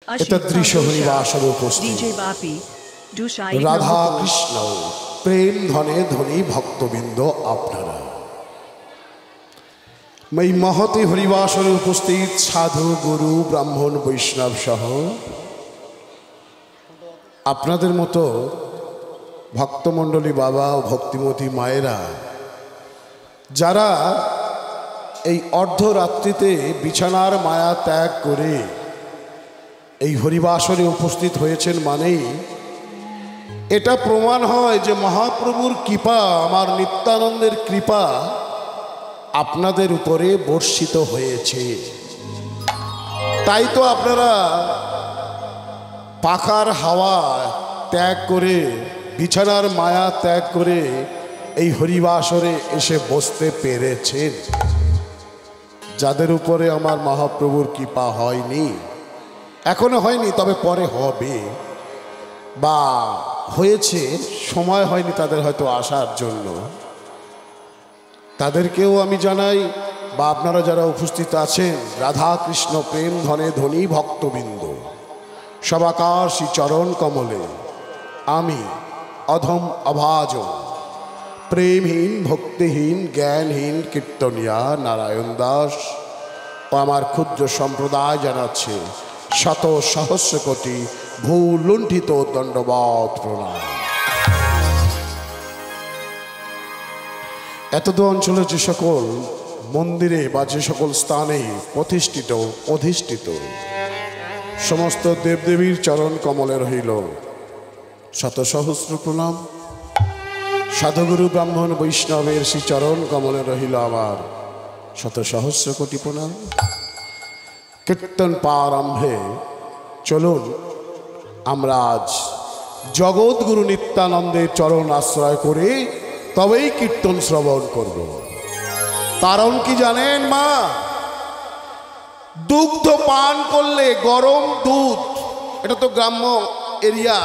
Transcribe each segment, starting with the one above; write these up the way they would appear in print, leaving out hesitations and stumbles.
এতদৃশ হরিবাসর উপস্থিত রাধা কৃষ্ণ প্রেম ধনে ধনী ভক্তবৃন্দ আপনারা এই মহতি হরিবাসরে উপস্থিত সাধু গুরু ব্রাহ্মণ বৈষ্ণব সহ আপনাদের মতো ভক্তমণ্ডলী বাবা ও ভক্তিমতী মায়েরা যারা এই অর্ধরাত্রিতে বিছানার মায়া ত্যাগ করে এই হরিবাসরে উপস্থিত হয়েছেন মানেই এটা প্রমাণ হয় যে মহাপ্রভুর কৃপা আমার নিত্যানন্দের কৃপা আপনাদের উপরে বর্ষিত হয়েছে। তাই তো আপনারা পাখার হাওয়া ত্যাগ করে বিছানার মায়া ত্যাগ করে এই হরিবাসরে এসে বসতে পেরেছেন। যাদের উপরে আমার মহাপ্রভুর কৃপা হয়নি, এখনো হয়নি, তবে পরে হবে, বা হয়েছে সময় হয়নি তাদের হয়তো আসার জন্য, তাদেরকেও আমি জানাই, বা আপনারা যারা উপস্থিত আছেন রাধা কৃষ্ণ প্রেম ধনে ধনী ভক্তবৃন্দ সবাকার শ্রী চরণ কমলে আমি অধম অভাজ প্রেমহীন ভক্তিহীন জ্ঞানহীন কীর্তনিয়া নারায়ণ দাস ও আমার ক্ষুদ্র সম্প্রদায় জানাচ্ছে শত সহস্র কোটি ভুল লুণ্ঠিত দণ্ডবৎ প্রণাম। এতদ অঞ্চলে যে সকল মন্দিরে বা যে সকল স্থানে প্রতিষ্ঠিত অধিষ্ঠিত সমস্ত দেবদেবীর চরণ কমলে রহিল শত সহস্র প্রণাম। সাধুগুরু ব্রাহ্মণ বৈষ্ণবের শ্রী চরণ কমলে রহিল আমার শত সহস্র কোটি প্রণাম। কীর্তন প্রারম্ভে চলুন আমরা আজ জগৎগুরু নিত্যানন্দের চরণ আশ্রয় করে তবেই কীর্তন শ্রবণ করব। কারণ কি জানেন মা? দুগ্ধ পান করলে গরম দুধ, এটা তো গ্রাম্য এরিয়া,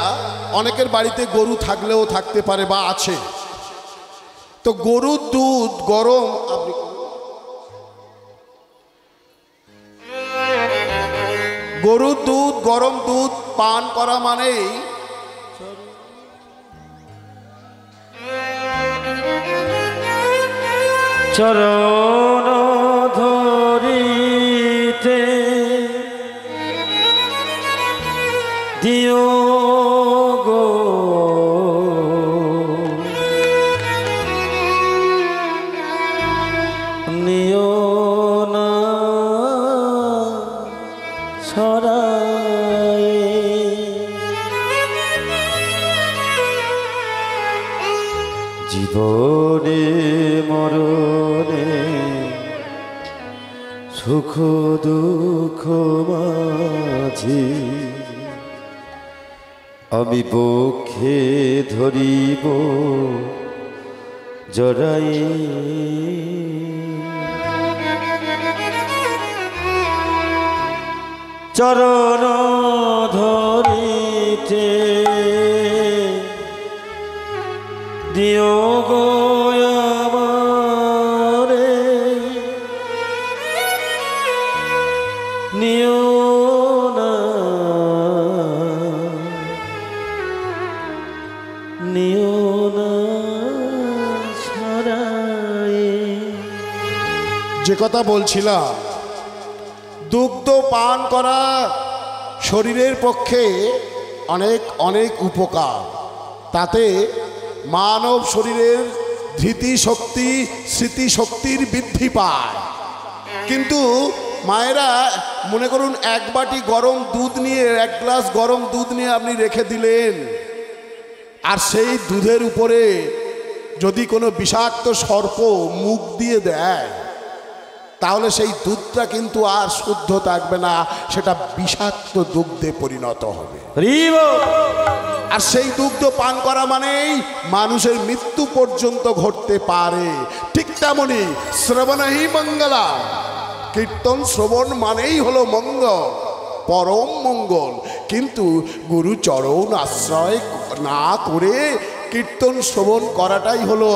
অনেকের বাড়িতে গরু থাকলেও থাকতে পারে বা আছে, তো গরুর দুধ গরম, গরুর দুধ গরম দুধ পান করা মানেই চরণ ধরিতে দিও গো নিও না ছড়ায়ে জীবনে মরণে সুখ দুঃখ মাঝে আমি বক্ষে ধরিব জড়াই চরণ ধরিতে দিও গো আমারে নিও না নিও না ছড়ায়ে। যে কথা বলছিলাম, দুগ্ধ পান করা শরীরের পক্ষে অনেক অনেক উপকার, তাতে মানব শরীরের ধৃতি শক্তি স্মৃতিশক্তির বৃদ্ধি পায়। কিন্তু মায়েরা মনে করুন এক বাটি গরম দুধ নিয়ে, এক গ্লাস গরম দুধ নিয়ে আপনি রেখে দিলেন, আর সেই দুধের উপরে যদি কোনো বিষাক্ত সর্প মুখ দিয়ে দেয় তাহলে সেই দুধটা কিন্তু আর শুদ্ধ থাকবে না, সেটা বিষাক্ত দুগ্ধে পরিণত হবে। আর সেই দুগ্ধ পান করা মানেই মানুষের মৃত্যু পর্যন্ত ঘটতে পারে। ঠিক তেমনি শ্রবণহি মঙ্গলা, কীর্তন শ্রবণ মানেই হলো মঙ্গল, পরম মঙ্গল। কিন্তু গুরু চরণ আশ্রয় না করে কীর্তন শ্রবণ করাটাই হলো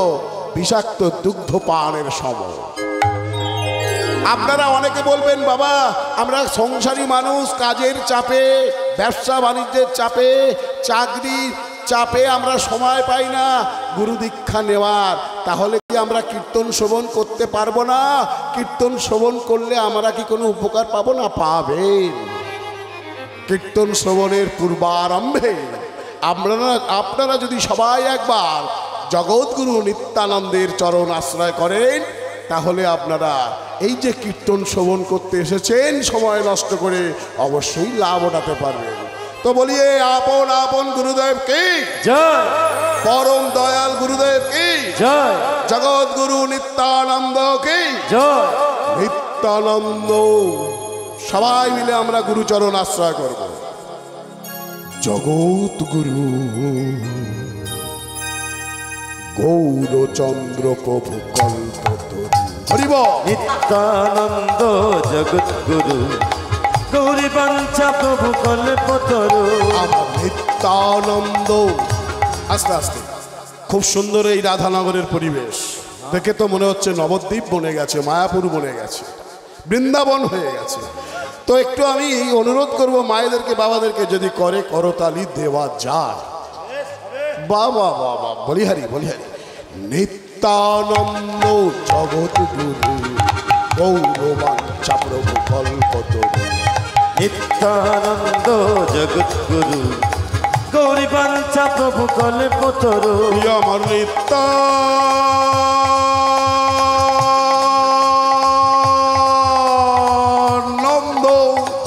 বিষাক্ত দুগ্ধ পানের সময়। আপনারা অনেকে বলবেন বাবা আমরা সংসারী মানুষ, কাজের চাপে, ব্যবসা বাণিজ্যের চাপে, চাকরির চাপে আমরা সময় পাই না গুরু দীক্ষা নেওয়ার। তাহলে কি আমরা কীর্তন শ্রবণ করতে পারবো না? কীর্তন শ্রবণ করলে আমরা কি কোনো উপকার পাবো না? পাবেন। কীর্তন শ্রবণের পূর্বারম্ভে আপনারা যদি সবাই একবার জগৎগুরু নিত্যানন্দের চরণ আশ্রয় করেন, তাহলে আপনারা এই যে কীর্তন শ্রবণ করতে এসেছেন সময় নষ্ট করে, অবশ্যই লাভ ওঠাতে পারবেন। তো বলিয়ে আপন আপন গুরুদেব কি জয়, পরম দয়াল গুরুদেব কি জয়, জগৎগুরু নিত্যানন্দ কি জয়। নিত্যানন্দ। সবাই মিলে আমরা গুরুচরণ আশ্রয় করব। জগৎ গুরু গৌরচন্দ্র প্রভু কল্পতরু। হরিব নিত্যানন্দ জগৎগুরু গৌরী বাঞ্ছা প্রভু কল্পতরু। আমার নিত্যানন্দ। আস্তে আস্তে খুব সুন্দর এই রাধানগরের পরিবেশ দেখে তো মনে হচ্ছে নবদ্বীপ বনে গেছে, মায়াপুর বনে গেছে, বৃন্দাবন হয়ে গেছে। তো একটু আমি অনুরোধ করব মায়েদেরকে, বাবাদেরকে, যদি করে করতালি দেওয়া যায়। বাবা বাবা, বলিহারি বলিহারি। নিত্যানন্দ জগৎ গুরু গৌরবাঞ্ছা প্রভু কল্পতরু। নিত্যানন্দ জগৎগুরু গৌরী বাঞ্ছা প্রভু কল্পতরু। আমার নিত্যানন্দ।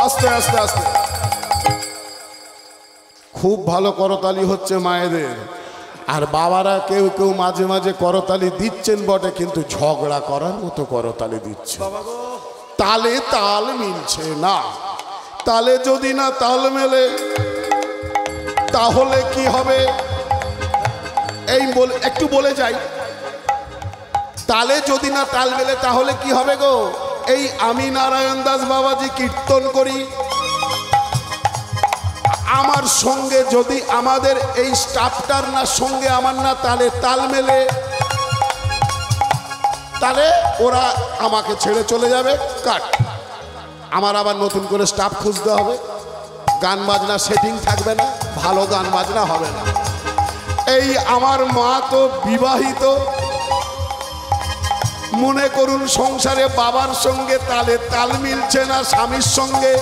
আস্তে আস্তে আস্তে। খুব ভালো করতালি হচ্ছে মায়েদের। আর বাবারা কেউ কেউ মাঝে মাঝে করতালি দিচ্ছেন বটে, কিন্তু ঝগড়া করার মতো করতালি দিচ্ছে। তালে তাল মিলছে না। তালে যদি না তাল মেলে তাহলে কি হবে? এই একটু বলে যাই, তালে যদি না তাল মেলে তাহলে কি হবে গো? এই আমি নারায়ণ দাস বাবাজি কীর্তন করি, আমার সঙ্গে যদি আমাদের এই স্টাফটার না সঙ্গে আমার না তালে তাল মেলে, তাহলে ওরা আমাকে ছেড়ে চলে যাবে। কাট। আমার আবার নতুন করে স্টাফ খুঁজতে হবে, গান বাজনা সেটিং থাকবে না, ভালো গান বাজনা হবে না। এই আমার মা তো বিবাহিত, মনে করুন সংসারে বাবার সঙ্গে তালে তাল মিলছে না স্বামীর সঙ্গে,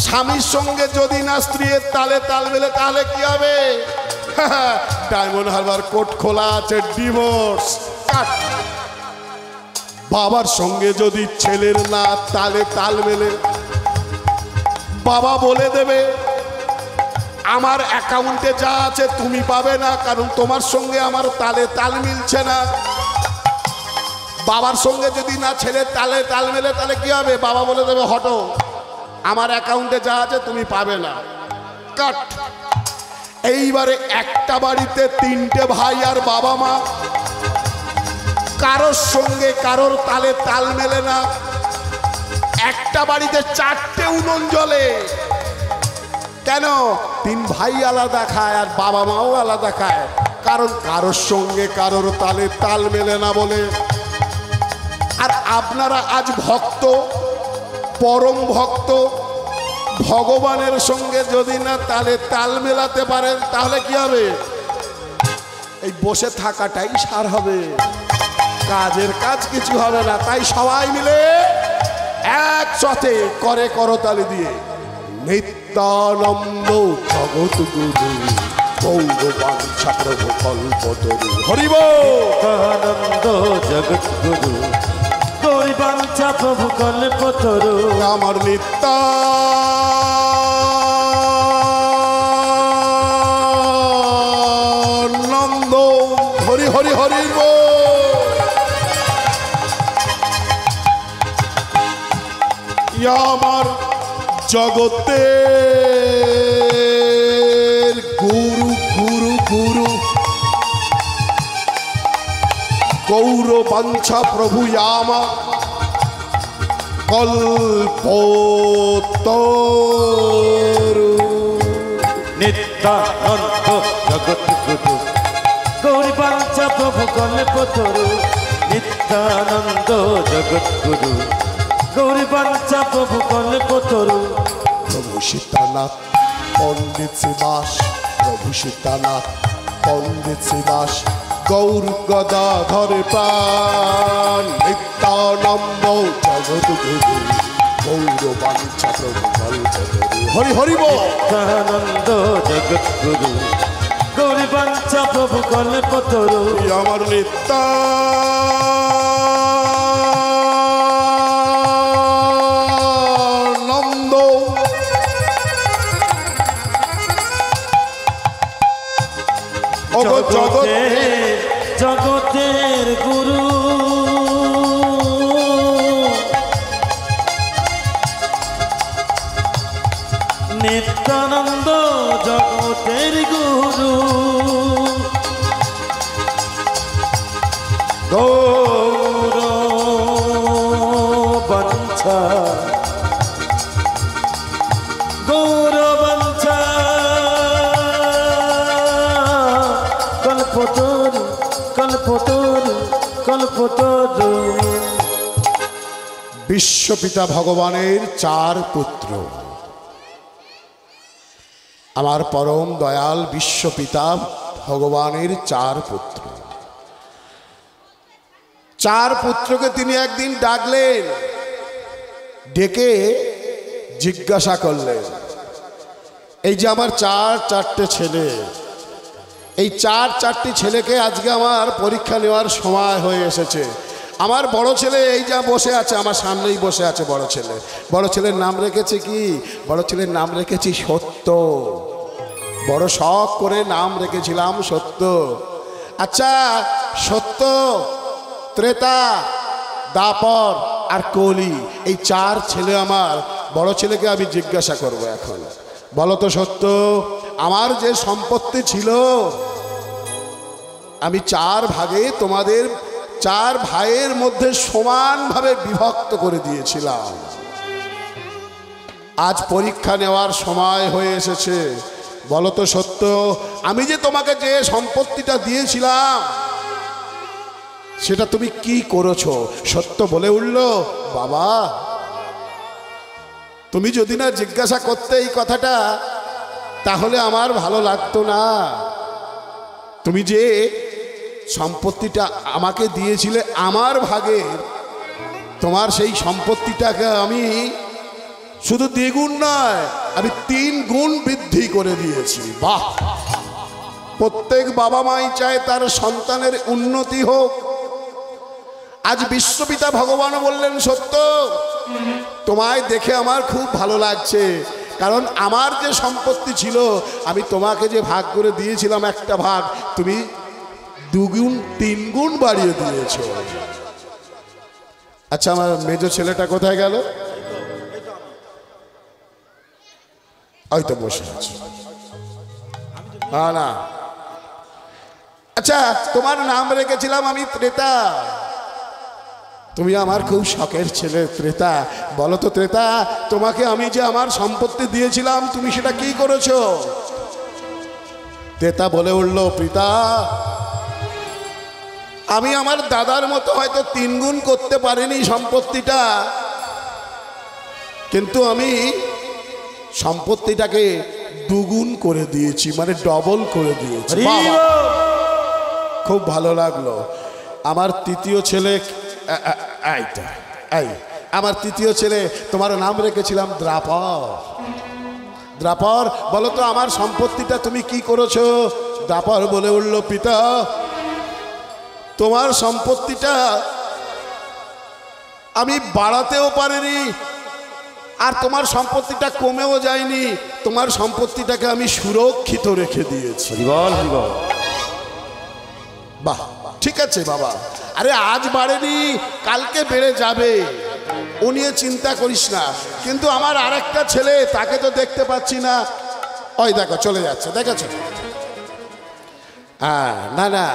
স্বামীর সঙ্গে যদি না স্ত্রীর তালে তাল মেলে তাহলে কি হবে? ডায়মন্ড হারবার কোর্ট খোলা আছে, ডিভোর্স। কাট। বাবার সঙ্গে যদি ছেলের না তালে তাল মেলে, বাবা বলে দেবে আমার অ্যাকাউন্টে যা আছে তুমি পাবে না, কারণ তোমার সঙ্গে আমার তালে তাল মিলছে না। বাবার সঙ্গে যদি না ছেলের তালে তাল মেলে তাহলে কি হবে? বাবা বলে দেবে হটো, আমার অ্যাকাউন্টে যা আছে তুমি পাবে না। কাট। এইবারে একটা বাড়িতে তিনটে ভাই আর বাবা মা, কারোর সঙ্গে কারোর তালে তাল মেলে না। একটা বাড়িতে চারটে উনুন জ্বলে। কেন? তিন ভাই আলাদা খায় আর বাবা মাও আলাদা খায়, কারণ কারোর সঙ্গে কারোর তালে তাল মেলে না বলে। আর আপনারা আজ ভক্ত, পরম ভক্ত, ভগবানের সঙ্গে যদি না তালে তাল মেলাতে পারেন তাহলে কি হবে? এই বসে থাকাটাই সার হবে, কাজের কাজ কিছু হবে না। তাই সবাই মিলে একসাথে করে করতালি দিয়ে নিত্যানন্দ জগৎ গুরু গৌরবাঞ্ছা প্রভু কল্পতরু। হরিব নিত্যানন্দ জগৎগুরু গৌরী বাঞ্ছা প্রভু কল্পতরু। আমার নিত্যানন্দ। হরি হরি হরি বল। আমার জগতের গুরু গুরু গুরু গৌরবাঞ্ছা প্রভু আমা কল্পতরু। নিত্যানন্দ জগৎগুরু গৌরী বাঞ্ছা প্রভু কল্পতরু। নিত্যানন্দ জগৎগুরু গৌরী বাঞ্ছা প্রভু কল্পতরু প্রভু সীতানাথ পণ্ডিত শ্রীবাস, প্রভু সীতানাথ পণ্ডিত শ্রীবাস, গৌর গদাধর প্রাণ নিত্যানন্দ জগৎগুরু গৌর বাঞ্ছা প্রভু কল্পতরু। হরি হরি বল। নিত্যানন্দ জগৎগুরু গৌরী বাঞ্ছা প্রভু কল্পতরু আমার নিত্যানন্দ জগতের গুরু নিত্যানন্দ জগতের গুরু গৌর বাঞ্ছা গৌর বাঞ্ছা কল্পতরু কল্পতরু কল্পতরু। বিশ্বপিতা ভগবানের 4 পুত্র, আমার পরম দয়াল বিশ্বপিতা ভগবানের 4 পুত্র। 4 পুত্রকে তিনি একদিন ডাকলেন, ডেকে জিজ্ঞাসা করলেন, এই যে আমার 4টে ছেলে, এই 4টি ছেলেকে আজকে আমার পরীক্ষা নেওয়ার সময় হয়ে এসেছে। আমার বড় ছেলে এই যা বসে আছে, আমার সামনেই বসে আছে বড় ছেলে। বড় ছেলের নাম রেখেছে কি? বড় ছেলের নাম রেখেছি সত্য। বড় শখ করে নাম রেখেছিলাম সত্য। আচ্ছা, সত্য, ত্রেতা, দাপর আর কলি, এই 4 ছেলে আমার। বড় ছেলেকে আমি জিজ্ঞাসা করব এখন, বলো তো সত্য, আমার যে সম্পত্তি ছিল আমি 4 ভাগে তোমাদের 4 ভাইয়ের মধ্যে সমানভাবে বিভক্ত করে দিয়েছিলাম। আজ পরীক্ষা নেওয়ার সময় হয়ে এসেছে, বলো তো সত্য, আমি যে তোমাকে যে সম্পত্তিটা দিয়েছিলাম সেটা তুমি কি করেছো? সত্য বলে উঠল, বাবা তুমি যদি না জিজ্ঞাসা করতে এই কথাটা, তাহলে আমার ভালো লাগতো না। তুমি যে সম্পত্তিটা আমাকে দিয়েছিলে আমার ভাগে, তোমার সেই সম্পত্তিটাকে আমি শুধু দ্বিগুণ নয়, আমি 3 গুণ বৃদ্ধি করে দিয়েছি। বাহ! প্রত্যেক বাবা মাই চায় তার সন্তানের উন্নতি হোক। আজ বিশ্বপিতা ভগবান বললেন, সত্য, তোমায় দেখে আমার খুব ভালো লাগছে, কারণ আমার যে সম্পত্তি ছিল আমি তোমাকে যে ভাগ করে দিয়েছিলাম একটা ভাগ, তুমি 2 গুণ 3 গুণ বাড়িয়ে দিয়েছো। আচ্ছা, আমার মেজ ছেলেটা কোথায় গেল? হয়তো বসে আছে। না, আচ্ছা, তোমার নাম রেখেছিলাম আমি ত্রেতা। তুমি আমার খুব শখের ছেলে ত্রেতা। বলো তো ত্রেতা, তোমাকে আমি যে আমার সম্পত্তি দিয়েছিলাম তুমি সেটা কি করেছো? ত্রেতা বলে উঠল, পিতা, আমি আমার দাদার মতো হয়তো 3 গুণ করতে পারিনি সম্পত্তিটা, কিন্তু আমি সম্পত্তিটাকে 2 গুণ করে দিয়েছি, মানে ডবল করে দিয়েছি। খুব ভালো লাগলো। আমার 3য় ছেলে, আমার 3য় ছেলে, তোমার নাম রেখেছিলাম দ্রাপর। দ্রাপর, বলো তো আমার সম্পত্তিটা তুমি কি করেছো? দ্রাপর বলে উঠল, পিতা, তোমার সম্পত্তিটা আমি বাড়াতেও পারিনি, আর তোমার সম্পত্তিটা কমেও যায়নি, তোমার সম্পত্তিটাকে আমি সুরক্ষিত রেখে দিয়েছি। বাহ, ঠিক আছে বাবা, আরে আজ বাড়েনি, কালকে বেড়ে যাবে, ও নিয়ে চিন্তা করিস না। কিন্তু আমার আরেকটা ছেলে, তাকে তো দেখতে পাচ্ছি না। ওই দেখো চলে যাচ্ছে, দেখেছ? না,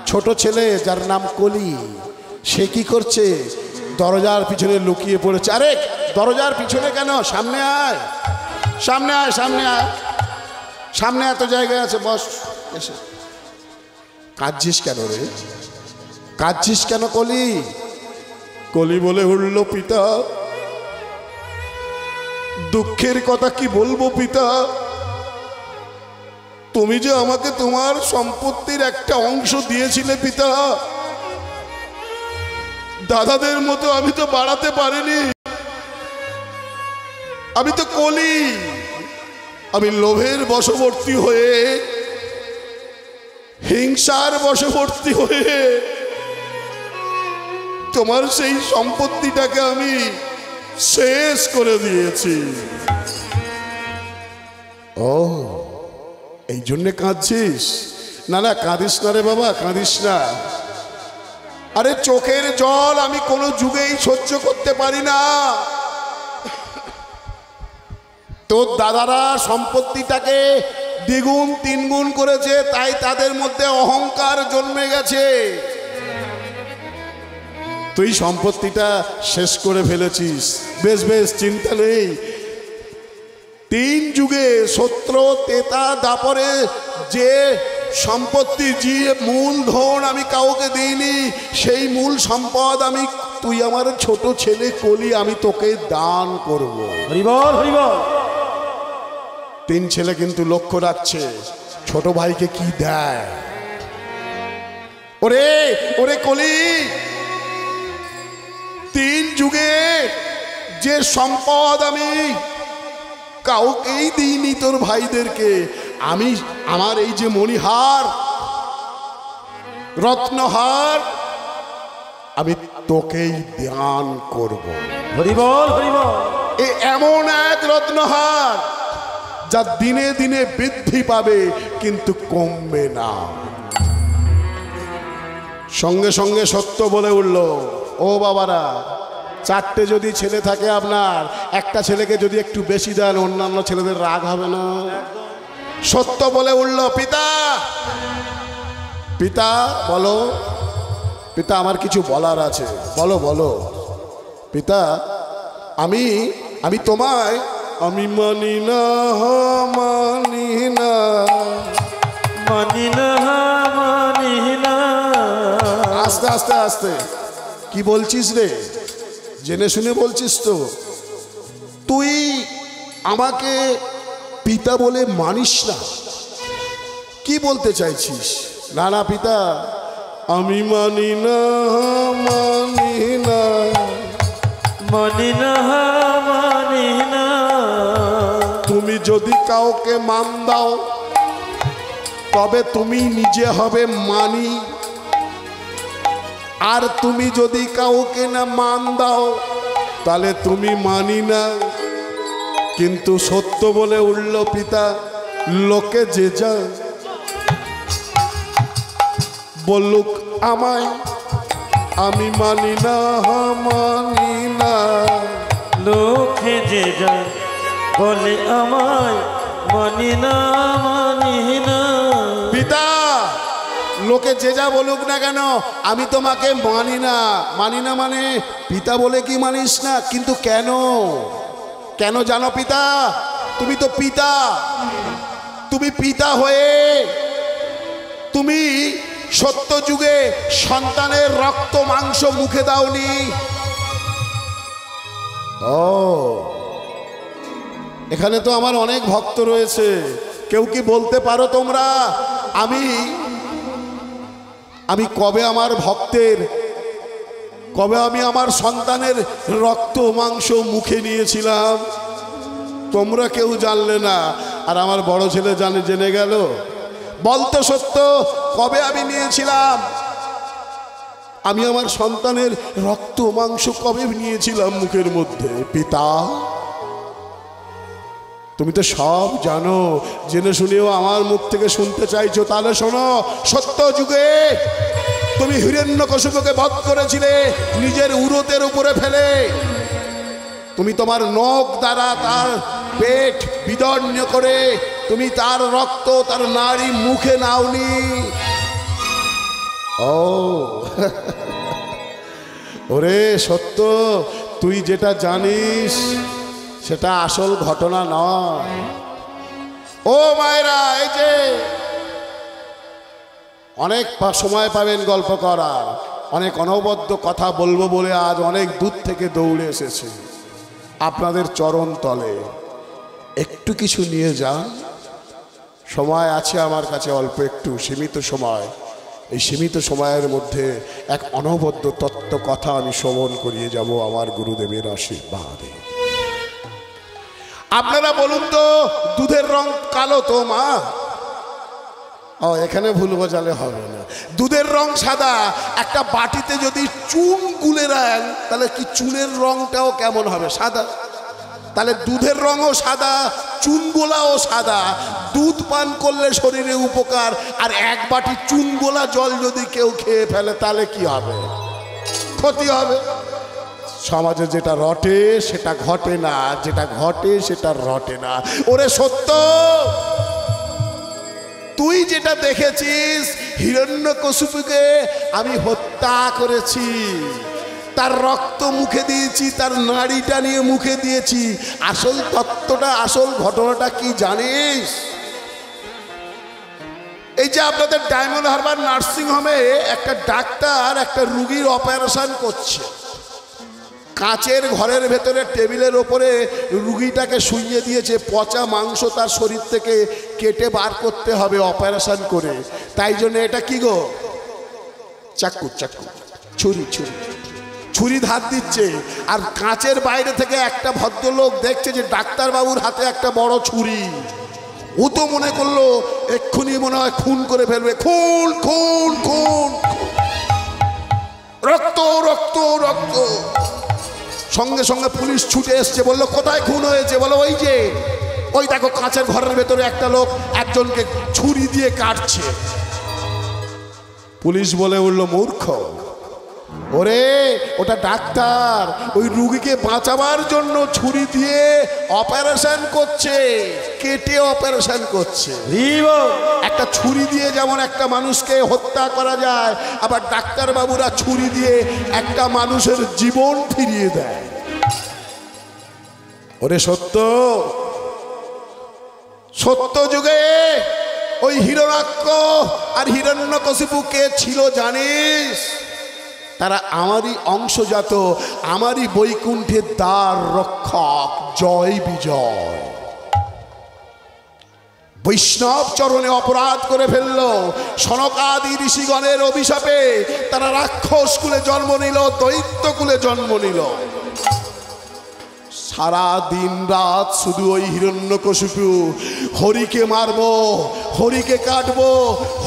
ছোট ছেলে যার নাম কলি, সে কি করছে? দরজার পিছনে লুকিয়ে পড়েছে। আরে দরজার পিছনে কেন? সামনে আয়, সামনে আয়, সামনে আয়, সামনে এত জায়গায় আছে, বস। এসে কাঁদছিস কেন রে? কাঁদছিস কেন কলি? কলি বলে উঠল, পিতা দুঃখের কথা কি বলবো পিতা, তুমি যে আমাকে তোমার সম্পত্তির একটা অংশ দিয়েছিলে পিতা, দাদাদের মতো আমি তো বাড়াতে পারিনি। আমি তো কলি, আমি লোভের বশবর্তী হয়ে, হিংসার বশবর্তী হয়ে তোমার সেই সম্পত্তিটাকে আমি শেষ করে দিয়েছি। ও, এই জন্যে কাঁদছিস? না না, কাঁদিস না রে বাবা, কাঁদিস না। আরে চোখের জল আমি কোনো যুগেই সহ্য করতে পারি না। তোর দাদারা সম্পত্তিটাকে দ্বিগুণ তিনগুণ করেছে, তাই তাদের মধ্যে অহংকার জন্মে গেছে। তুই সম্পত্তিটা শেষ করে ফেলেছিস, বেশ বেশ, চিন্তা নেই। 3 যুগে সত্র তেতা দাপরে যে সম্পত্তি, যে মূলধন আমি কাউকে দিইনি, সেই মূল সম্পদ আমি, তুই আমার ছোট ছেলে কলি, আমি তোকে দান করব। হরিবল হরিবল। 3 ছেলে কিন্তু লক্ষ্য রাখছে ছোট ভাইকে কি দেয়। ওরে ওরে কলি, 3 যুগে যে সম্পদ আমি কাউকেই দিইনি তোর ভাইদেরকে, আমি আমার এই যে মণিহার, রত্নহার, আমি তোকেই দান করব। হরিবল হরিবল। এ এমন এক রত্নহার যা দিনে দিনে বৃদ্ধি পাবে কিন্তু কমবে না। সঙ্গে সঙ্গে সত্য বলে উঠল, ও বাবারা, 4টে যদি ছেলে থাকে আপনার, একটা ছেলেকে যদি একটু বেশি দেন অন্যান্য ছেলেদের রাগ হবে না? সত্য বলে উঠল, পিতা পিতা বলো, পিতা আমার কিছু বলার আছে, বলো বলো। পিতা, আমি তোমায়, আমি মানি না, মানি না, মানি না, মানি না। আস্তে আস্তে আস্তে, কি বলছিস রে? জেনে শুনে বলছিস তো? তুই আমাকে পিতা বলে মানিস না, কি বলতে চাইছিস? না না পিতা, আমি মানি না, মানি না, মানি না, মানি না। তুমি যদি কাউকে মান দাও তবে তুমি নিজে হবে মানি, আর তুমি যদি কাউকে না মান দাও তাহলে তুমি মানি না। কিন্তু সত্য বলে উঠল পিতা, লোকে যে যা বলুক আমায়, আমি মানি না, মানি না। লোকে যে যায় বলে আমায়, মানি না, মানি না। পিতা, লোকে যে যা বলুক না কেন, আমি তোমাকে মানি না। মানি না মানে পিতা বলে কি মানিস না? কিন্তু কেন? কেন জানো পিতা? তুমি তো পিতা, তুমি পিতা হয়ে তুমি সত্য যুগে সন্তানের রক্ত মাংস মুখে দাওনি। ও, এখানে তো আমার অনেক ভক্ত রয়েছে, কেউ কি বলতে পারো তোমরা আমি কবে আমার ভক্তের, কবে আমি আমার সন্তানের রক্ত মাংস মুখে নিয়েছিলাম? তোমরা কেউ জানলে না, আর আমার বড় ছেলে জেনে গেল। বলতো সত্য, কবে আমি নিয়েছিলাম? আমি আমার সন্তানের রক্ত মাংস কবে নিয়েছিলাম মুখের মধ্যে? পিতা, তুমি তো সব জানো, জেনে শুনেও আমার মুখ থেকে শুনতে চাইছো। তাহলে শোনো, সত্য যুগে তুমি হিরণ্যকশিপুকে বধ করেছিলে নিজের উরতের উপরে ফেলে। তুমি তোমার নখ দ্বারা তার পেট বিদর্ণ করে তুমি তার রক্ত, তার নাড়ি মুখে নাওনি। ও ওরে সত্য, তুই যেটা জানিস সেটা আসল ঘটনা নয়। ও মায়েরা, এই যে অনেক সময় পাবেন গল্প করার, অনেক অনবদ্য কথা বলবো বলে আজ অনেক দূর থেকে দৌড়ে এসেছি আপনাদের চরণ তলে। একটু কিছু নিয়ে যান, সময় আছে আমার কাছে অল্প একটু, সীমিত সময়। এই সীমিত সময়ের মধ্যে এক অনবদ্য তত্ত্ব কথা আমি শ্রবণ করিয়ে যাব আমার গুরুদেবের আশীর্বাদে। আপনারা বলুন তো, দুধের রং কালো তো মা? ও, এখানে ভুল বোঝালে হবে না। দুধের রং সাদা, একটা বাটিতে যদি চুন গুলে রান তাহলে কি চুনের রংটাও কেমন হবে? সাদা। তাহলে দুধের রঙও সাদা, চুন গোলাও সাদা। দুধ পান করলে শরীরে উপকার, আর এক বাটি চুন গোলা জল যদি কেউ খেয়ে ফেলে তাহলে কি হবে? ক্ষতি হবে। সমাজে যেটা রটে সেটা ঘটে না, যেটা ঘটে সেটা রটে না। ওরে সত্য, তুই যেটা দেখেছিস, হিরণ্যকশিপুকে আমি হত্যা করেছি, তার রক্ত মুখে দিয়েছি, তার নাড়িটা নিয়ে মুখে দিয়েছি। আসল তত্ত্বটা, আসল ঘটনাটা কি জানিস? এই যে আপনাদের ডায়মন্ড হারবার নার্সিং হোমে একটা ডাক্তার একটা রুগীর অপারেশন করছে, কাঁচের ঘরের ভেতরে টেবিলের ওপরে রুগীটাকে শুইয়ে দিয়েছে। পচা মাংস তার শরীর থেকে কেটে বার করতে হবে অপারেশন করে। তাই জন্য এটা কি গো? চাকু, চাকু, ছুরি, ছুরি, ছুরি ধার দিচ্ছে। আর কাঁচের বাইরে থেকে একটা ভদ্রলোক দেখছে যে ডাক্তারবাবুর হাতে একটা বড় ছুরি। ও তো মনে করলো এক্ষুনি মনে হয় খুন করে ফেলবে। খুন, খুন, খুন, রক্ত, রক্ত, রক্ত। সঙ্গে সঙ্গে পুলিশ ছুটে এসছে, বললো কোথায় খুন হয়েছে? বলো ওই যে, ওই দেখো কাঁচের ঘরের ভেতরে একটা লোক একজনকে ছুরি দিয়ে কাটছে। পুলিশ বলে উঠলো, মূর্খ, ওরে ওটা ডাক্তার, ওই রুগীকে বাঁচাবার জন্য ছুরি দিয়ে অপারেশন করছে, কেটে অপারেশন করছে। একটা ছুরি দিয়ে যেমন একটা মানুষকে হত্যা করা যায়, আবার ডাক্তার বাবুরা ছুরি দিয়ে একটা মানুষের জীবন ফিরিয়ে দেয়। ওরে সত্য, সত্য যুগে ওই হিরণ্যাক্ষ আর হিরণ্যকশিপু কে ছিল জানিস? তারা আমারই অংশজাত, আমারই বৈকুণ্ঠের দ্বার রক্ষক। জয় বিজয়। বৈষ্ণব চরণে অপরাধ করে ফেলল, সনকাদি ঋষিগণের অভিশাপে তারা রাক্ষস কুলে জন্ম নিল, দৈত্য কুলে জন্ম নিল। সারা দিন রাত শুধু ওই হিরণ্যকশিপু, হরিকে মারবো, হরিকে কাটবো,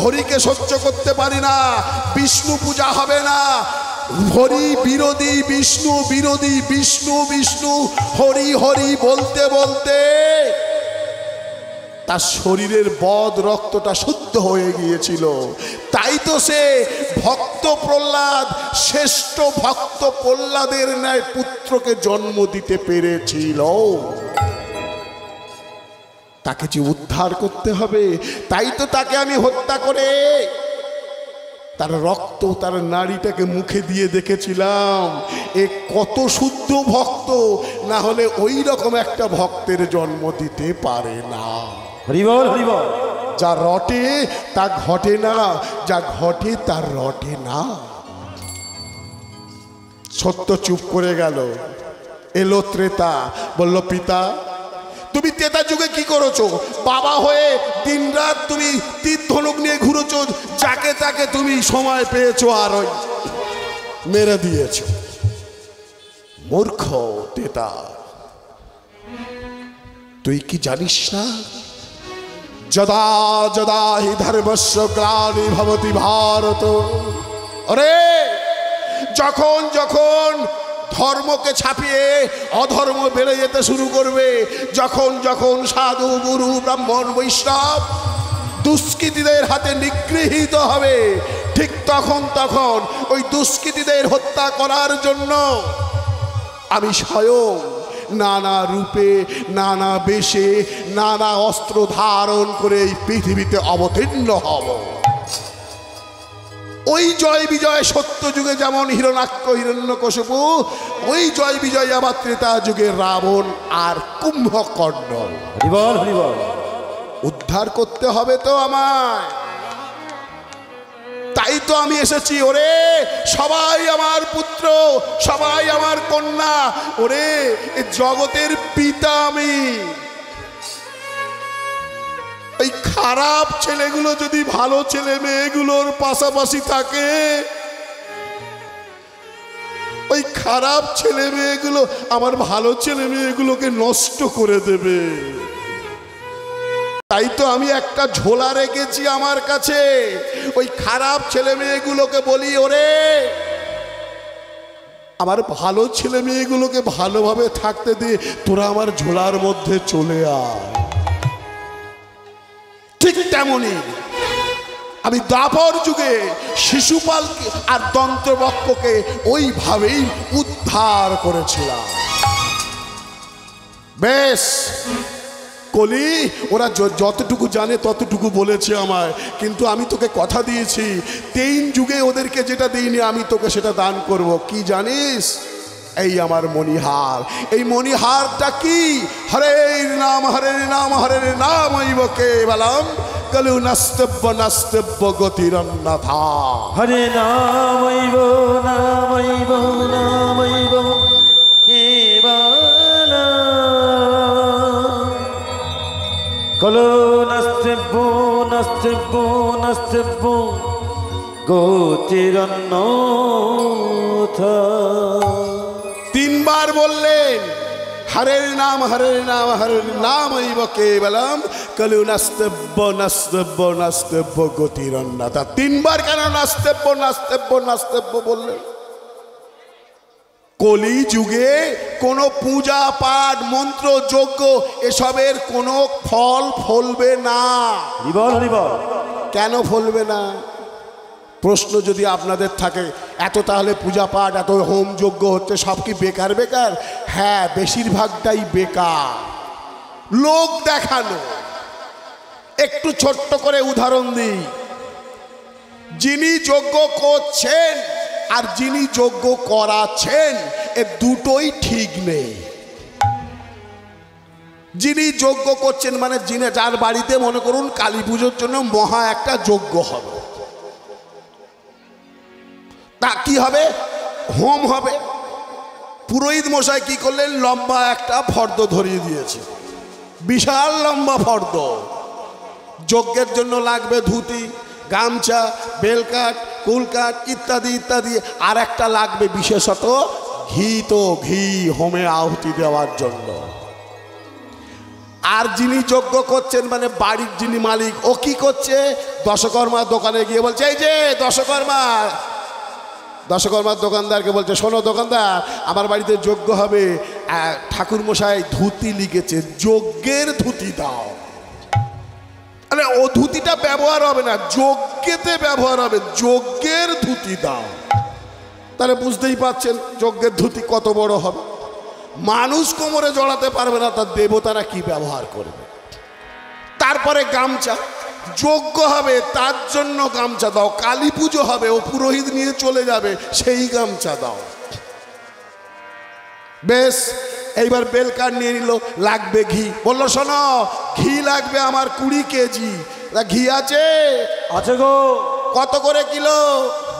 হরিকে সহ্য করতে পারি না, বিষ্ণু পূজা হবে না, হরি বিরোধী, বিষ্ণু বিরোধী, বিষ্ণু বিষ্ণু, হরি হরি বলতে বলতে তার শরীরের বদ রক্তটা শুদ্ধ হয়ে গিয়েছিল। তাই তো সে ভক্ত প্রহ্লাদ, শ্রেষ্ঠ ভক্ত প্রহ্লাদের ন্যায় পুত্রকে জন্ম দিতে পেরেছিল। তাকে যে উদ্ধার করতে হবে, তাই তো তাকে আমি হত্যা করে তার রক্ত, তার নাড়িটাকে মুখে দিয়ে দেখেছিলাম এ কত শুদ্ধ ভক্ত, না হলে ওই রকম একটা ভক্তের জন্ম দিতে পারে না। হরিবল, হরিবল। যা রটে তা ঘটে না, যা ঘটে তা রটে না। সত্য চুপ করে গেল। এলো ত্রেতা, বলল, পিতা তুমি ত্রেতা যুগে কি করেছো? বাবা হয়ে দিনরাত তুমি তীর ধনুক নিয়ে ঘুরেছো, যাকে তাকে তুমি সময় পেয়েছো আর ওই মেরে দিয়েছো। মূর্খ ত্রেতা, তুই কি জানিস না? যদা যদা হি ধর্মস্য গ্লানি ভবতি ভারত। আরে যখন যখন ধর্মকে ছাপিয়ে অধর্ম বেড়ে যেতে শুরু করবে, যখন যখন সাধু গুরু ব্রাহ্মণ বৈষ্ণব দুষ্কৃতীদের হাতে নিগৃহীত হবে, ঠিক তখন তখন ওই দুষ্কৃতীদের হত্যা করার জন্য আমি স্বয়ং নানা রূপে, নানা বেশে, নানা অস্ত্র ধারণ করে এই পৃথিবীতে অবতীর্ণ হব। ওই জয় বিজয় সত্য যুগে যেমন হিরণ্যাক্ষ হিরণ্যকশিপু, ওই জয় বিজয় আবার ত্রেতা যুগে রাবণ আর কুম্ভকর্ণ। হরিবল, হরিবল। উদ্ধার করতে হবে তো আমায়। তাই তো আমি এসেছি। ওরে সবাই আমার পুত্র, সবাই আমার কন্যা। ওরে এ জগতের পিতা আমি। এই খারাপ ছেলেগুলো যদি ভালো ছেলে মেয়েগুলোর পাশাপাশি থাকে, ওই খারাপ ছেলে মেয়েগুলো আমার ভালো ছেলে মেয়েগুলোকে নষ্ট করে দেবে। তাই তো আমি একটা ঝোলা রেখেছি আমার কাছে। ওই খারাপ ছেলে মেয়েগুলোকে বলি, ওরে আমার ভালো ছেলে মেয়েগুলোকে ভালোভাবে থাকতে দিয়ে তোরা আমার ঝোলার মধ্যে চলে আয়। ঠিক তেমনি আমি দ্বাপর যুগে শিশুপাল আর দন্তবক্ষকে ওইভাবেই উদ্ধার করেছিলাম। বেশ কলি, ওরা যতটুকু জানে ততটুকু বলেছে আমায়, কিন্তু আমি তোকে কথা দিয়েছি 3 যুগে ওদেরকে যেটা দিইনি আমি তোকে সেটা দান করব। কি জানিস? এই আমার মণিহার। এই মণিহারটা কি? হরের নাম হরের নাম হরের নাম কেবলম কলু নাস্তব্য নাস্তব্য গতিরন্যথা। হরে নামৈব নামৈব নামৈব কেবলম কলু নাস্তব্য নাস্তব্য নাস্তব্য গতিরন্যথা। 3 বার বললেন হরের নাম হরের নাম হরের নাম কেবলম কলু নাস্তব্য নাস্তব্য নাস্তব্য গতিরন্যথা। 3 বার কেন নাস্তব্য নাস্তব্য নাস্তব্য বললেন? কলি যুগে কোনো পূজা পাঠ মন্ত্র যজ্ঞ এসবের কোনো ফল ফলবে না। হরিবল হরিবল। কেন ফলবে না? প্রশ্ন যদি আপনাদের থাকে, এত তাহলে পূজা পাঠ এত হোম যজ্ঞ হচ্ছে, সব কি বেকার বেকার? হ্যাঁ, বেশিরভাগটাই বেকার, লোক দেখানো। একটু ছোট্ট করে উদাহরণ দিই। যিনি যজ্ঞ করছেন আর যিনি যজ্ঞ করাচ্ছেন এ দুটোই ঠিক নেই। যিনি যজ্ঞ করছেন মানে যার বাড়িতে মনে করুন কালী পুজোর জন্য মহা একটা যজ্ঞ হবে, তা কি হবে? হোম হবে। পুরোহিত মশাই কি করলেন? লম্বা একটা ফর্দ ধরিয়ে দিয়েছে, বিশাল লম্বা ফর্দ। যজ্ঞের জন্য লাগবে ধুতি, গামছা, বেলকাঠ, কুলকাঠ ইত্যাদি ইত্যাদি। আর একটা লাগবে বিশেষত ঘি। তো ঘি হোমে আহুতি দেওয়ার জন্য। আর যিনি যজ্ঞ করছেন মানে বাড়ির যিনি মালিক, ও কি করছে? দশকর্মার দোকানে গিয়ে বলছে, এই যে দশকর্মার দোকানদারকে বলছে, শোনো দোকানদার, আমার বাড়িতে যজ্ঞ হবে, ঠাকুর মশাই ধুতি লিখেছে, যজ্ঞের ধুতি দাও। আরে ও ধুতিটা ব্যবহার হবে না, যজ্ঞেতে ব্যবহার হবে, যজ্ঞের ধুতি দাও। তাহলে বুঝতেই পারছেন যজ্ঞের ধুতি কত বড় হবে। মানুষ কোমরে জড়াতে পারবে না, তার দেবতারা কি ব্যবহার করবে। তারপরে গামছা, যজ্ঞ হবে তার জন্য গামছা দাও। কালী পুজো হবে, ও পুরোহিত নিয়ে চলে যাবে, সেই গামছা দাও। বেশ, এইবার বেলকার নিয়ে নিল, লাগবে ঘি। বললো শোনো, ঘি লাগবে আমার 20 কেজি। ঘি আছে? আছে গো। কত করে কিলো?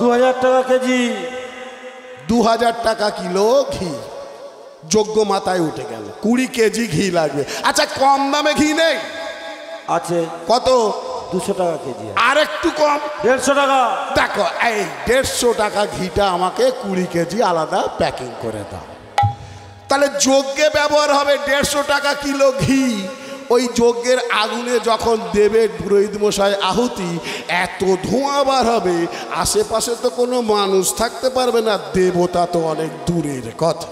2000 টাকা কেজি। 2000 টাকা কিলো ঘি। যজ্ঞ মাথায় উঠে গেল, 20 কেজি ঘি লাগবে। আচ্ছা, কম দামে ঘি নেই? আছে। কত? 200 টাকা কেজি। আর একটু কম? 150 টাকা। দেখো, এই 150 টাকা ঘিটা আমাকে 20 কেজি আলাদা প্যাকিং করে দাও। তাহলে যজ্ঞে ব্যবহার হবে 150 টাকা কিলো ঘি। ওই যজ্ঞের আগুনে যখন দেবে পুরোহিত মশাই আহুতি, এত ধোঁয়া বার হবে, আশেপাশে তো কোনো মানুষ থাকতে পারবে না, দেবতা তো অনেক দূরের কথা।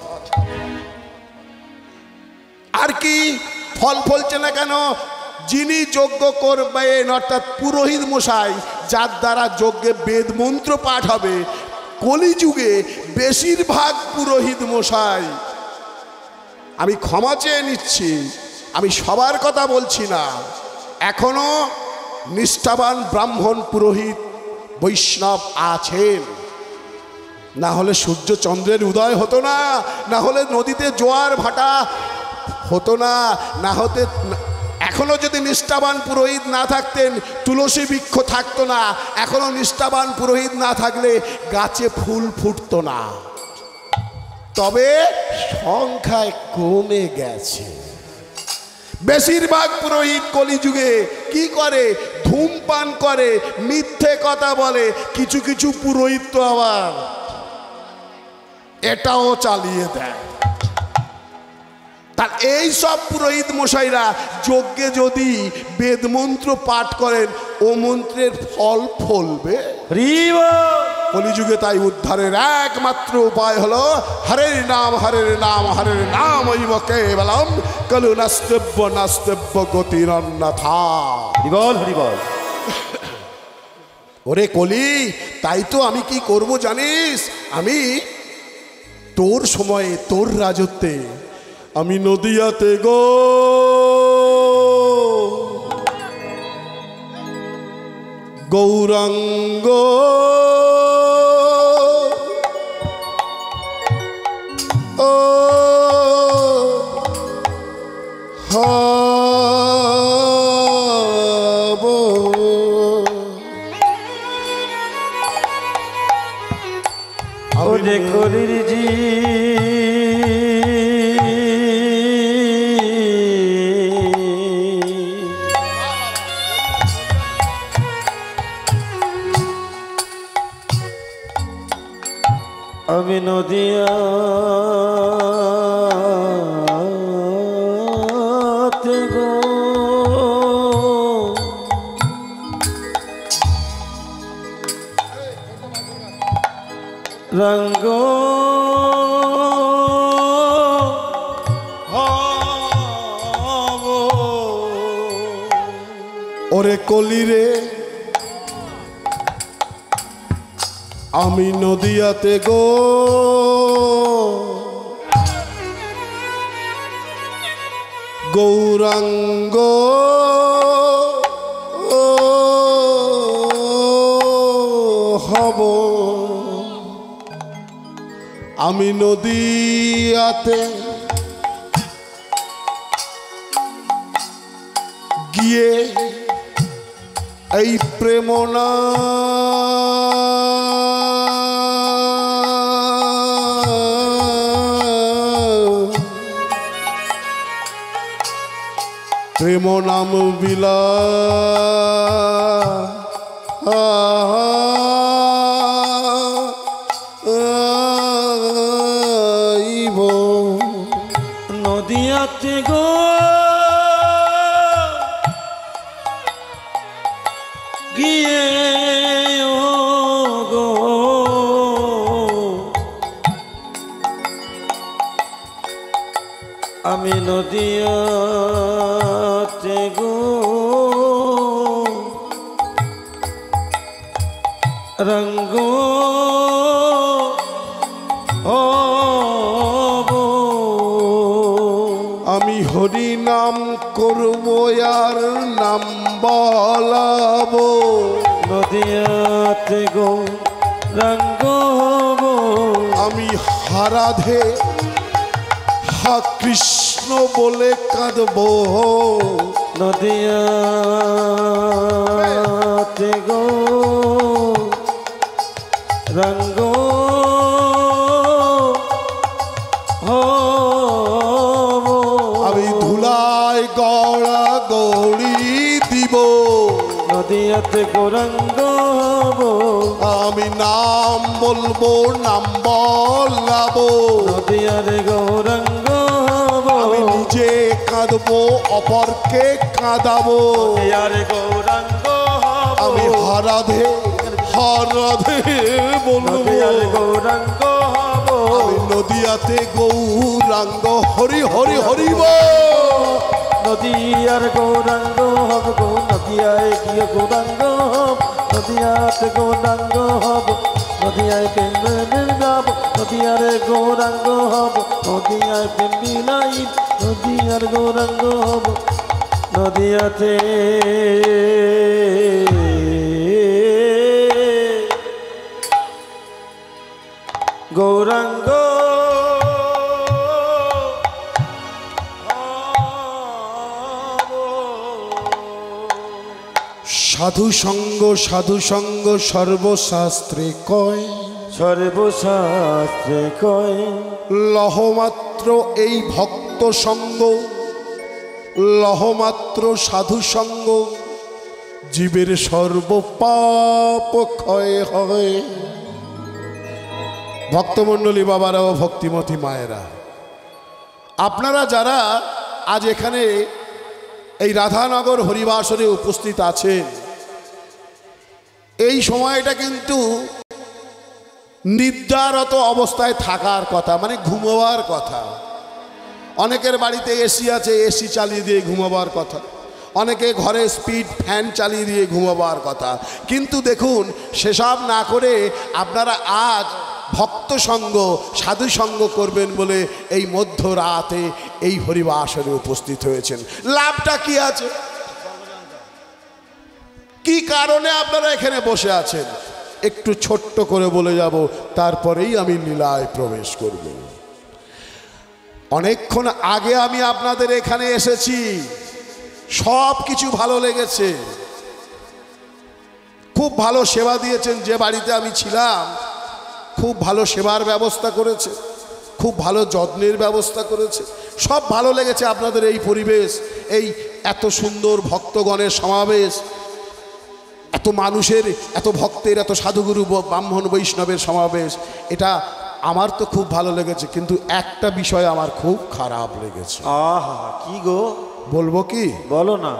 আর কি ফল ফলছে না কেন? যিনি যজ্ঞ করবেন অর্থাৎ পুরোহিত মশাই, যার দ্বারা যজ্ঞে বেদ মন্ত্র পাঠ হবে, কলিযুগে বেশিরভাগ পুরোহিত মশাই, আমি ক্ষমা চেয়ে নিচ্ছি, আমি সবার কথা বলছি না, এখনো নিষ্ঠাবান ব্রাহ্মণ পুরোহিত বৈষ্ণব আছেন। না হলে সূর্য চন্দ্রের উদয় হতো না, না হলে নদীতে জোয়ার ভাটা হতো না, না হতে এখনো যদি নিষ্ঠাবান পুরোহিত না থাকতেন তুলসী বৃক্ষ থাকতো না, এখনো নিষ্ঠাবান পুরোহিত না থাকলে গাছে ফুল ফুটতো না। তবে সংখ্যায় কমে গেছে। বেশিরভাগ পুরোহিত কলিযুগে কি করে? ধূমপান করে, মিথ্যে কথা বলে। কিছু কিছু পুরোহিত তো আবার এটাও চালিয়ে দেয়। তার এই সব পুরোহিত মশাইরা যজ্ঞে যদি বেদমন্ত্র পাঠ করেন, ও মন্ত্রের ফল ফলবে। কলিযুগে তাই উদ্ধারের একমাত্র উপায় হলো হরের নাম, হরের নাম, হরের নাম ঐব কেবলম কলু নাস্তব্য নাস্তব্য গতিরন্যথা। হরিবল হরিবল। ওরে কলি, তাই তো আমি কি করব জানিস? আমি তোর সময়ে, তোর রাজত্বে আমি নদিয়াতে গো গৌরাঙ্গ ও হব। ওরে কলির জি আমি নদিয়াতে গো রঙ্গ ওরে কলি রে, আমি নদিয়াতে গো গৌরাঙ্গ হব। আমি নদিয়াতে গিয়ে এই প্রেমনা প্রেম নাম বিলাইব। নদিয়াতে গো গিয়ে ও গো আমি নদিয়াতে গো রঙ্গ আমি হরি নাম করব আর নাম বলাবো। নদিয়াতে গো রঙ্গ আমি হারাধে হা কৃষ্ণ বলে কাঁদবো। নদিয়াতে গো রঙ্গ আমি ধুলায় গড়া গৌড়ি দিব। নদিয়াতে গো রঙ্গ আমি নাম বলবো, নাম বলাবো। নদিয়ারে গো রঙ্গ আমি নিজে কাঁদবো, অপরকে কাঁদাবো। নদিয়ারে গো রঙ্গ আমি হারাধে হারাধে বলবো। নদিয়ারে গো রঙ্গ আমি নদিয়াতে গৌরাঙ্গ হরি হরি হরিব। নদিয়ার গৌরাঙ্গ হব গো, নদিয়ায় গিয়ে গৌরাঙ্গ হব। নদিয়াতে গৌরাঙ্গ হব, নদিয়ায় প্রেম গাব। নদিয়ারে গৌরাঙ্গ হব, নদিয়ায় প্রেম বিলাই। নদিয়ার গৌরাঙ্গ হব নদিয়াতে গৌরাঙ্গ সাধু সঙ্গ সর্বশাস্ত্রে কয়, সর্বশাস্ত্রে কয়, লহমাত্র এই ভক্ত সঙ্গ, লহমাত্র সাধু সঙ্গ, জীবের সর্বপাপ ক্ষয় হয়। ভক্তমণ্ডলী বাবারা ও ভক্তিমতী মায়েরা, আপনারা যারা আজ এখানে এই রাধানগর হরিবাসরে উপস্থিত আছেন, এই সময়টা কিন্তু নিদ্রারত অবস্থায় থাকার কথা, মানে ঘুমোবার কথা। অনেকের বাড়িতে এসি আছে, এসি চালিয়ে দিয়ে ঘুমোবার কথা, অনেকে ঘরে স্পিড ফ্যান চালিয়ে দিয়ে ঘুমোবার কথা। কিন্তু দেখুন, সেসব না করে আপনারা আজ ভক্ত সঙ্গ সাধু সঙ্গ করবেন বলে এই মধ্যরাতে এই হরিবাসরে উপস্থিত হয়েছেন। লাভটা কি আছে? কি কারণে আপনারা এখানে বসে আছেন একটু ছোট্ট করে বলে যাব, তারপরেই আমি লীলায় প্রবেশ করব। অনেকক্ষণ আগে আমি আপনাদের এখানে এসেছি, সব কিছু ভালো লেগেছে, খুব ভালো সেবা দিয়েছেন। যে বাড়িতে আমি ছিলাম খুব ভালো সেবার ব্যবস্থা করেছে, খুব ভালো যত্নের ব্যবস্থা করেছে, সব ভালো লেগেছে। আপনাদের এই পরিবেশ, এই এত সুন্দর ভক্তগণের সমাবেশ, এত মানুষের, এত ভক্তের, এত সাধুগুরু ব্রাহ্মণ বৈষ্ণবের সমাবেশ, এটা আমার তো খুব ভালো লেগেছে। কিন্তু একটা বিষয় আমার খুব খারাপ লেগেছে। আহা, কি গো? বলবো কি? বলো না।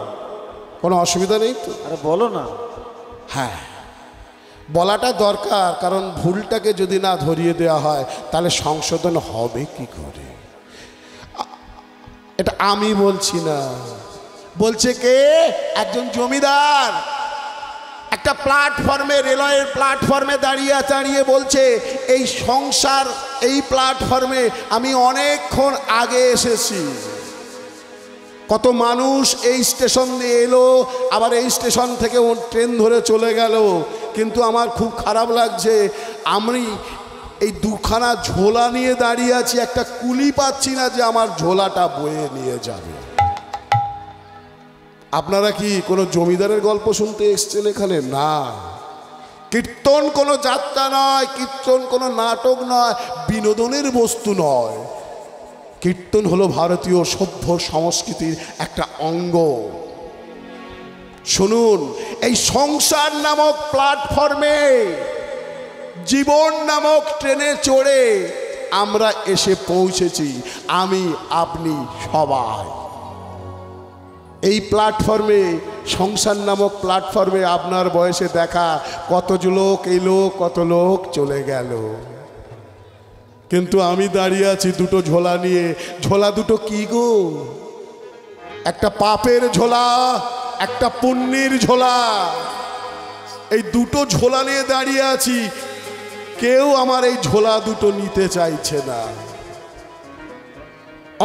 কোনো অসুবিধা নেই তো? আরে বলো না। হ্যাঁ, বলাটা দরকার, কারণ ভুলটাকে যদি না ধরিয়ে দেওয়া হয় তাহলে সংশোধন হবে কি করে। এটা আমি বলছি না, বলছে কে? একজন জমিদার একটা প্ল্যাটফর্মে, রেলওয়ের প্ল্যাটফর্মে দাঁড়িয়ে বলছে, এই সংসার, এই প্ল্যাটফর্মে আমি অনেকক্ষণ আগে এসেছি। কত মানুষ এই স্টেশন দিয়ে এলো, আবার এই স্টেশন থেকে ট্রেন ধরে চলে গেল, কিন্তু আমার খুব খারাপ লাগছে, আমি এই দুখানা ঝোলা নিয়ে দাঁড়িয়ে আছি, একটা কুলি পাচ্ছি না যে আমার ঝোলাটা বয়ে নিয়ে যাবে। আপনারা কি কোনো জমিদারের গল্প শুনতে এসছেন এখানে? না, কীর্তন কোনো যাত্রা নয়, কীর্তন কোনো নাটক নয়, বিনোদনের বস্তু নয়। কীর্তন হলো ভারতীয় সভ্য সংস্কৃতির একটা অঙ্গ। শুনুন, এই সংসার নামক প্ল্যাটফর্মে, জীবন নামক ট্রেনে চড়ে আমরা এসে পৌঁছেছি, আমি, আপনি সবাই। এই প্ল্যাটফর্মে, সংসার নামক প্ল্যাটফর্মে আপনার বয়সে দেখা কত লোক এলো, কত লোক চলে গেল, কিন্তু আমি দাঁড়িয়ে আছি দুটো ঝোলা নিয়ে। ঝোলা দুটো কি গো? একটা পাপের ঝোলা, একটা পুণ্যের ঝোলা। এই দুটো ঝোলা নিয়ে দাঁড়িয়ে আছি, কেউ আমার এই ঝোলা দুটো নিতে চাইছে না।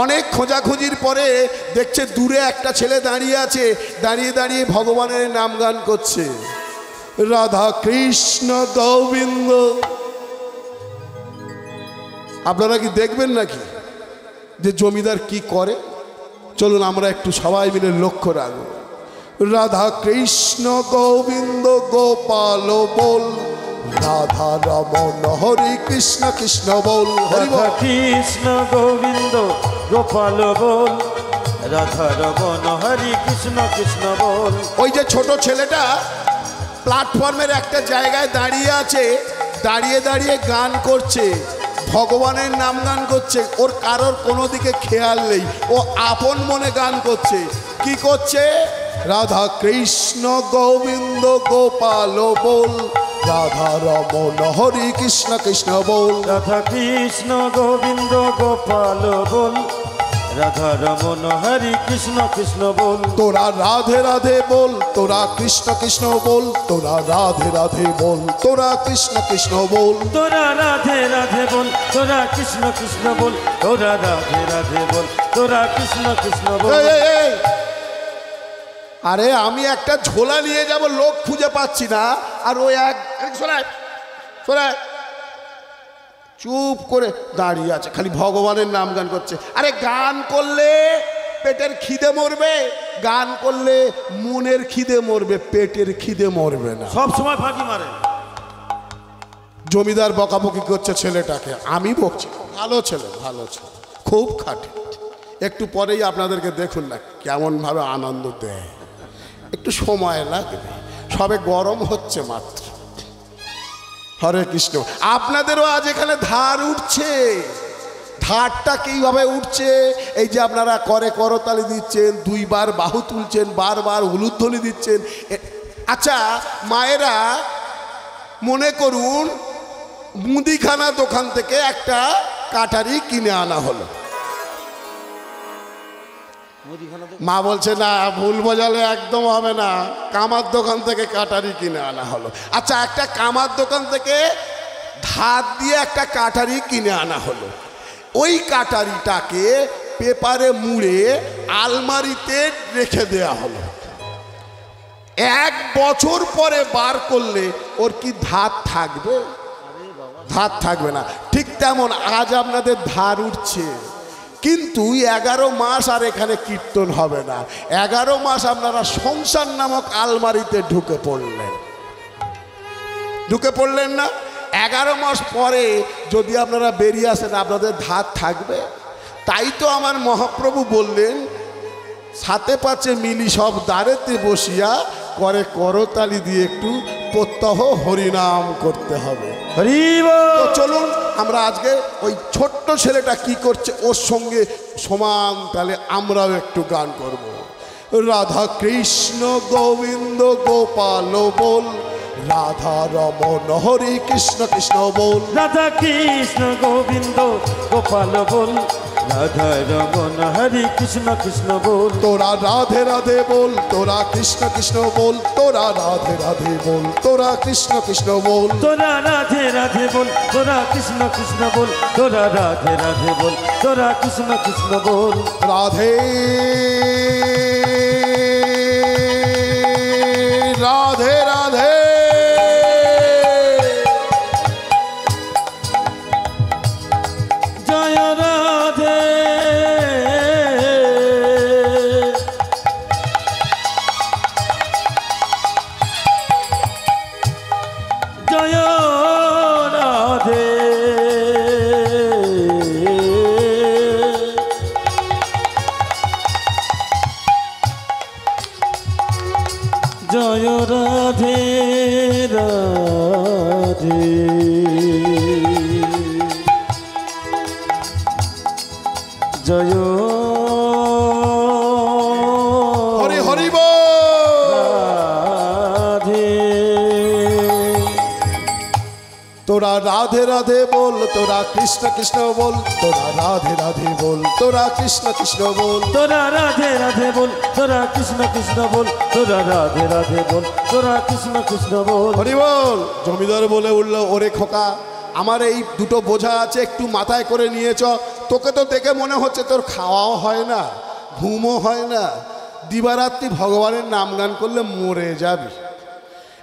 অনেক খোঁজাখুঁজির পরে দেখছে দূরে একটা ছেলে দাঁড়িয়ে আছে, দাঁড়িয়ে ভগবানের নাম গান করছে, রাধা কৃষ্ণ গোবিন্দ। আপনারা কি দেখবেন নাকি যে জমিদার কি করে? চলুন আমরা একটু সবাই মিলে লক্ষ্য রাখবো। রাধা কৃষ্ণ গোবিন্দ গোপাল বল, রাধা রমন হরি কৃষ্ণ কৃষ্ণ বল। রাধা কৃষ্ণ গোবিন্দ গোপাল বল, রাধা রমন হরি কৃষ্ণ কৃষ্ণ বল। ওই যে ছোট ছেলেটা প্ল্যাটফর্মের একটা জায়গায় দাঁড়িয়ে আছে, দাঁড়িয়ে গান করছে, ভগবানের নাম গান করছে। ওর কারোর কোনো দিকে খেয়াল নেই, ও আপন মনে গান করছে। কি করছে? রাধা কৃষ্ণ গোবিন্দ গোপাল বল, রাধা রমন হরি কৃষ্ণ কৃষ্ণ বল। রাধা কৃষ্ণ গোবিন্দ গোপাল বল, রাধা রমন হরি কৃষ্ণ কৃষ্ণ বল। তোরা রাধে রাধে বল, তোরা কৃষ্ণ কৃষ্ণ বল, তোরা রাধে রাধে বল, তোরা কৃষ্ণ কৃষ্ণ বল। তোরা রাধে রাধে বল, তোরা কৃষ্ণ কৃষ্ণ বল, তোরা রাধে রাধে বল, তোরা কৃষ্ণ কৃষ্ণ বল। আরে আমি একটা ঝোলা নিয়ে যাব, লোক খুঁজে পাচ্ছি না, আর ওই এক শোনায় চুপ করে দাঁড়িয়ে আছে, খালি ভগবানের নাম গান করছে। আরে গান করলে পেটের খিদে মরবে, গান করলে মনের খিদে মরবে, পেটের খিদে মরবে না। সব সময় ফাঁকি মারে। জমিদার বকাবকি করছে ছেলেটাকে, আমি বকছি, ভালো ছেলে, ভালো ছেলে, খুব খাটে। একটু পরেই আপনাদেরকে দেখুন না কেমনভাবে আনন্দ দেয়। একটু সময় লাগবে, সবে গরম হচ্ছে মাত্র। হরে কৃষ্ণ। আপনাদেরও আজ এখানে ধার উঠছে। ধারটা কীভাবে উঠছে? এই যে আপনারা করে করতালি দিচ্ছেন, দুইবার বাহু তুলছেন, বারবার উলুধ্বনি দিচ্ছেন। আচ্ছা মায়েরা, মনে করুন মুদিখানা দোকান থেকে একটা কাটারি কিনে আনা হলো। মা বলছে না, ভুল বোঝালে একদম হবে না, কামার দোকান থেকে কাটারি কিনে আনা হলো। আচ্ছা একটা কামার দোকান থেকে ধার দিয়ে একটা কাটারি কিনে আনা হলো। ওই কাটারিটাকে পেপারে মুড়ে আলমারিতে রেখে দেয়া হলো। 1 বছর পরে বার করলে ওর কি ধার থাকবে? ধার থাকবে না। ঠিক তেমন আজ আপনাদের ধার উঠছে, কিন্তু 11 মাস আর এখানে কীর্তন হবে না। 11 মাস আপনারা সংসার নামক আলমারিতে ঢুকে পড়লেন না। 11 মাস পরে যদি আপনারা বেরিয়ে আসেন, আপনাদের ধার থাকবে? তাই তো আমার মহাপ্রভু বললেন, 7 5 মিলি সব দ্বারেতে বসিয়া করে করতালি দিয়ে একটু প্রত্যহ হরিনাম করতে হবে। তো চলুন আমরা আজকে ওই ছোট্ট ছেলেটা কি করছে ওর সঙ্গে সমান তালে আমরাও একটু গান করব। রাধা কৃষ্ণ গোবিন্দ গোপাল বল, রাধা রমন হরি কৃষ্ণ কৃষ্ণ বল। রাধা কৃষ্ণ গোবিন্দ গোপাল বল, রাধা রমন হরি কৃষ্ণ কৃষ্ণ বল। তোরা রাধে রাধে বল, তোরা কৃষ্ণ কৃষ্ণ বল, তোরা রাধে রাধে বল, তোরা কৃষ্ণ কৃষ্ণ বল। তোরা রাধে রাধে বল, তোরা কৃষ্ণ কৃষ্ণ বল, তোরা রাধে রাধে বল, তোরা কৃষ্ণ কৃষ্ণ বল। রাধে রাধে রাধে জয় রাধে, জয় রাধে, জয় রাধে রাধে, জয় হরি হরি বল। রাধে। তোরা রাধে রাধে বল, তোরা কৃষ্ণ কৃষ্ণ বল, তোরা রাধে রাধে বল, তোরা কৃষ্ণ কৃষ্ণ বল। তোরা রাধে রাধে বল, তোরা কৃষ্ণ কৃষ্ণ বল, তোরা রাধে রাধে বল, তোরা কৃষ্ণ কৃষ্ণ বল। হরি বল। জমিদার বলে উঠল, ওরে খোকা, আমার এই দুটো বোঝা আছে, একটু মাথায় করে নিয়ে চ। তোকে তো দেখে মনে হচ্ছে তোর খাওয়াও হয় না, ঘুমও হয় না, দিবারাত্রি ভগবানের নাম গান করলে মরে যাবি।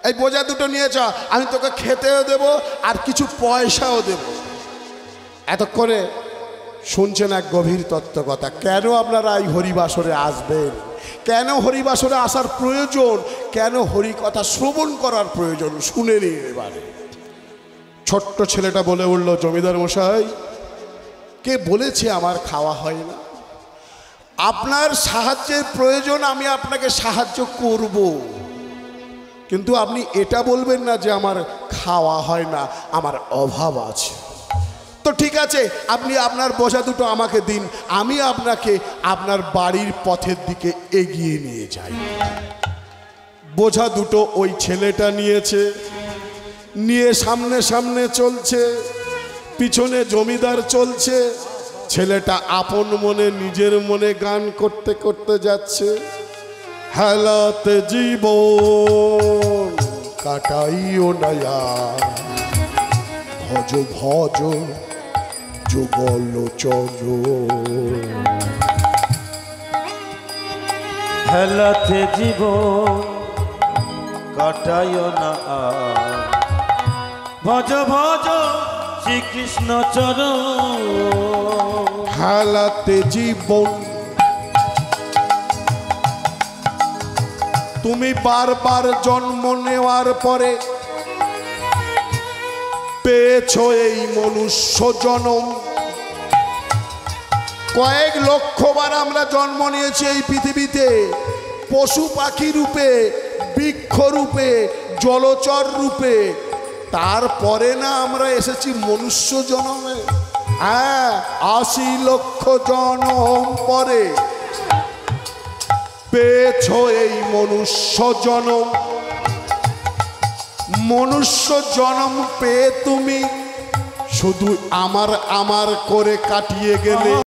এই বোঝা দুটো নিয়ে চ, আমি তোকে খেতেও দেব আর কিছু পয়সাও দেব। এতক্ষণে শুনছেন এক গভীর তত্ত্ব কথা। কেন আপনারা এই হরিবাসরে আসবেন, কেন হরিবাসরে আসার প্রয়োজন, কেন হরি কথা শ্রবণ করার প্রয়োজন, শুনে নিন এবারে। ছোট্ট ছেলেটা বলে উঠল, জমিদার মশাই, কে বলেছে আমার খাওয়া হয় না? আপনার সাহায্যের প্রয়োজন, আমি আপনাকে সাহায্য করব, কিন্তু আপনি এটা বলবেন না যে আমার খাওয়া হয় না, আমার অভাব আছে। তো ঠিক আছে, আপনি আপনার বোঝা দুটো আমাকে দিন, আমি আপনাকে আপনার বাড়ির পথের দিকে এগিয়ে নিয়ে যাই। বোঝা দুটো ওই ছেলেটা নিয়েছে, নিয়ে সামনে সামনে চলছে, পিছনে জমিদার চলছে। ছেলেটা আপন মনে নিজের মনে গান করতে করতে যাচ্ছে। হেলাতে জীবন কাটাইও নয়া, ভজ ভজ যুগল চল। হেলাতে জীবন কাটায় না, ভজ ভজ শ্রীকৃষ্ণ চরণ। হেলাতে জীবন তুমি বারবার জন্ম নেওয়ার পরে পেয়েছো এই মনুষ্য জনম। কয়েক লক্ষবার আমরা জন্ম নিয়েছি এই পৃথিবীতে, পশু পাখি রূপে, বৃক্ষ রূপে, জলচর রূপে। তারপরে না আমরা এসেছি মনুষ্য জনমে। হ্যাঁ, ৮০ লক্ষ জনম পরে পেয়েছো এই মনুষ্য জনম। মনুষ্য জনম পেয়ে তুমি শুধু আমার আমার করে কাটিয়ে গেলে।